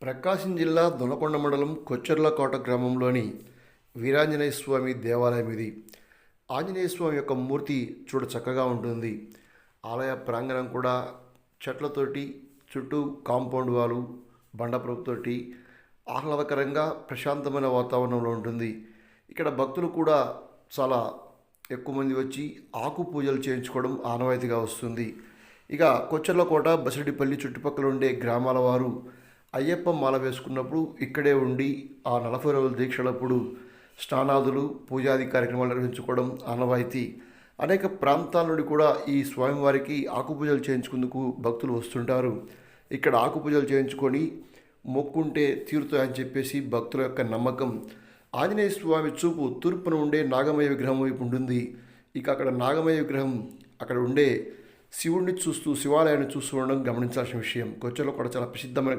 ప్రకాశం జిల్లా దొనకొండ మండలం కొచ్చెర్లకోట గ్రామంలోని వీరాంజనేయ స్వామి దేవాలయం ఇది. ఆంజనేయ స్వామి యొక్క మూర్తి చూడ చక్కగా ఉంటుంది. ఆలయ ప్రాంగణం కూడా చెట్లతోటి చుట్టూ కాంపౌండ్ వాలు బండప్రపుతోటి ఆహ్లాదకరంగా ప్రశాంతమైన వాతావరణంలో ఉంటుంది. ఇక్కడ భక్తులు కూడా చాలా ఎక్కువ మంది వచ్చి ఆకు పూజలు చేయించుకోవడం ఆనవాయితీగా వస్తుంది. ఇక కొచ్చెర్లకోట బసిరెడ్డిపల్లి చుట్టుపక్కల ఉండే గ్రామాల వారు అయ్యప్ప మాల వేసుకున్నప్పుడు ఇక్కడే ఉండి ఆ 40 రోజుల దీక్షలప్పుడు స్నానాదులు పూజాది కార్యక్రమాలు నిర్వహించుకోవడం ఆనవాయితీ. అనేక ప్రాంతాల నుండి కూడా ఈ స్వామివారికి ఆకుపూజలు చేయించుకుందుకు భక్తులు వస్తుంటారు. ఇక్కడ ఆకుపూజలు చేయించుకొని మొక్కుంటే తీరుతాయని చెప్పేసి భక్తుల యొక్క నమ్మకం. ఆంజనేయ స్వామి చూపు తూర్పున ఉండే నాగమయ్య విగ్రహం వైపు ఉంటుంది. ఇక అక్కడ నాగమయ్య విగ్రహం అక్కడ ఉండే శివుడిని చూస్తూ శివాలయాన్ని చూస్తూ ఉండడం గమనించాల్సిన విషయం. కొచ్చెర్లో కూడా చాలా ప్రసిద్ధమైన